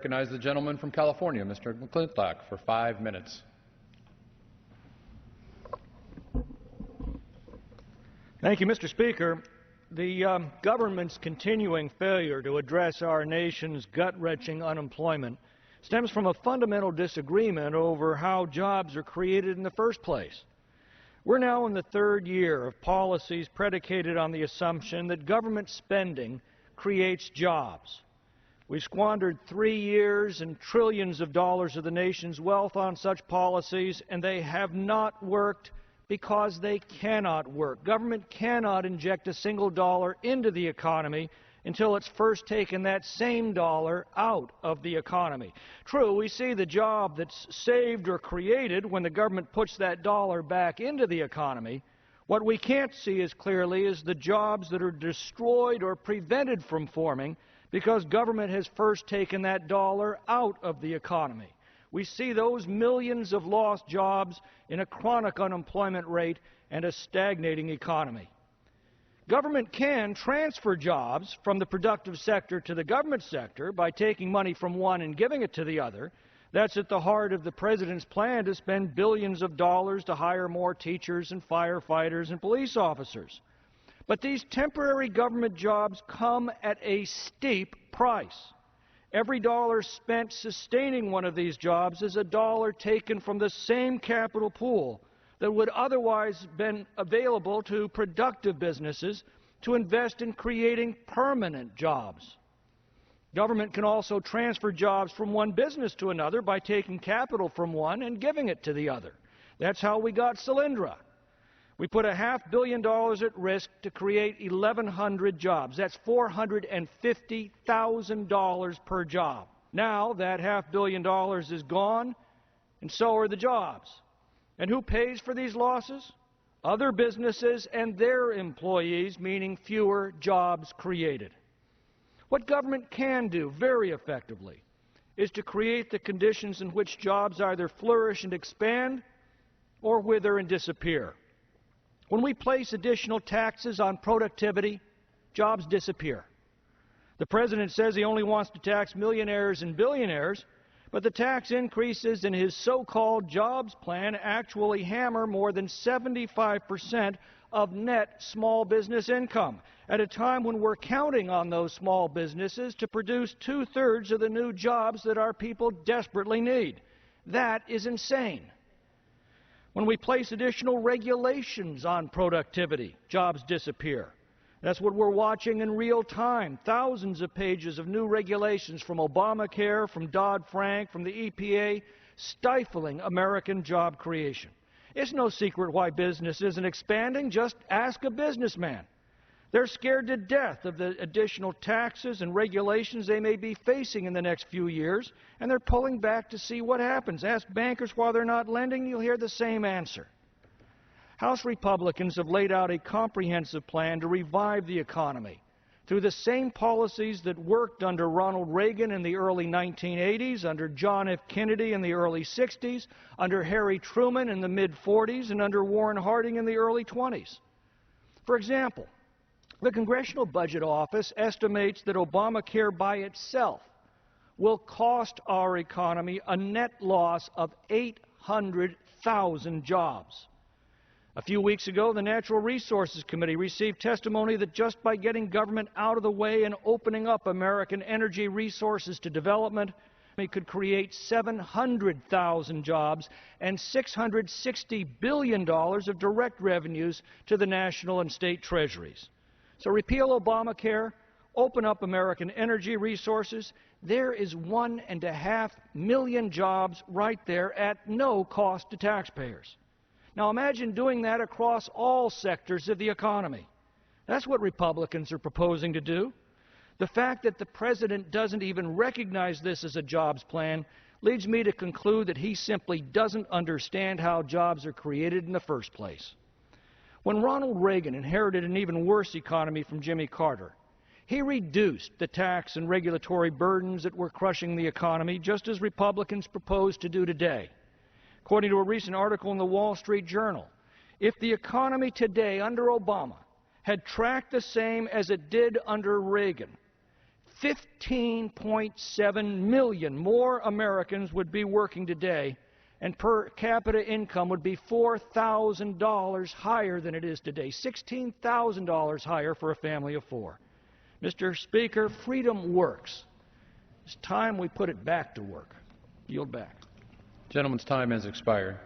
Recognize the gentleman from California, Mr. McClintock, for 5 minutes. Thank you, Mr. Speaker. The government's continuing failure to address our nation's gut-wrenching unemployment stems from a fundamental disagreement over how jobs are created in the first place. We're now in the third year of policies predicated on the assumption that government spending creates jobs. We squandered 3 years and trillions of dollars of the nation's wealth on such policies, and they have not worked because they cannot work. Government cannot inject a single dollar into the economy until it's first taken that same dollar out of the economy. True, we see the job that's saved or created when the government puts that dollar back into the economy. What we can't see as clearly is the jobs that are destroyed or prevented from forming because government has first taken that dollar out of the economy. We see those millions of lost jobs in a chronic unemployment rate and a stagnating economy. Government can transfer jobs from the productive sector to the government sector by taking money from one and giving it to the other. That's at the heart of the President's plan to spend billions of dollars to hire more teachers and firefighters and police officers. But these temporary government jobs come at a steep price. Every dollar spent sustaining one of these jobs is a dollar taken from the same capital pool that would otherwise have been available to productive businesses to invest in creating permanent jobs. Government can also transfer jobs from one business to another by taking capital from one and giving it to the other. That's how we got Solyndra. We put $500 million at risk to create 1,100 jobs. That's $450,000 per job. Now that $500 million is gone, and so are the jobs. And who pays for these losses? Other businesses and their employees, meaning fewer jobs created. What government can do very effectively is to create the conditions in which jobs either flourish and expand or wither and disappear. When we place additional taxes on productivity, jobs disappear. The President says he only wants to tax millionaires and billionaires, but the tax increases in his so-called jobs plan actually hammer more than 75% of net small business income, at a time when we're counting on those small businesses to produce 2/3 of the new jobs that our people desperately need. That is insane. When we place additional regulations on productivity, jobs disappear. That's what we're watching in real time. Thousands of pages of new regulations from Obamacare, from Dodd-Frank, from the EPA, stifling American job creation. It's no secret why business isn't expanding. Just ask a businessman. They're scared to death of the additional taxes and regulations they may be facing in the next few years, and they're pulling back to see what happens. Ask bankers why they're not lending, you'll hear the same answer. House Republicans have laid out a comprehensive plan to revive the economy through the same policies that worked under Ronald Reagan in the early 1980s, under John F. Kennedy in the early 60s, under Harry Truman in the mid-40s, and under Warren Harding in the early 20s. For example, the Congressional Budget Office estimates that Obamacare by itself will cost our economy a net loss of 800,000 jobs. A few weeks ago, the Natural Resources Committee received testimony that just by getting government out of the way and opening up American energy resources to development, it could create 700,000 jobs and $660 billion of direct revenues to the national and state treasuries. So repeal Obamacare, open up American energy resources. There is 1.5 million jobs right there at no cost to taxpayers. Now imagine doing that across all sectors of the economy. That's what Republicans are proposing to do. The fact that the President doesn't even recognize this as a jobs plan leads me to conclude that he simply doesn't understand how jobs are created in the first place. When Ronald Reagan inherited an even worse economy from Jimmy Carter, he reduced the tax and regulatory burdens that were crushing the economy, just as Republicans propose to do today. According to a recent article in the Wall Street Journal, if the economy today under Obama had tracked the same as it did under Reagan, 15.7 million more Americans would be working today, and per capita income would be $4,000 higher than it is today, $16,000 higher for a family of four. Mr. Speaker, freedom works. It's time we put it back to work. Yield back. Gentleman's time has expired.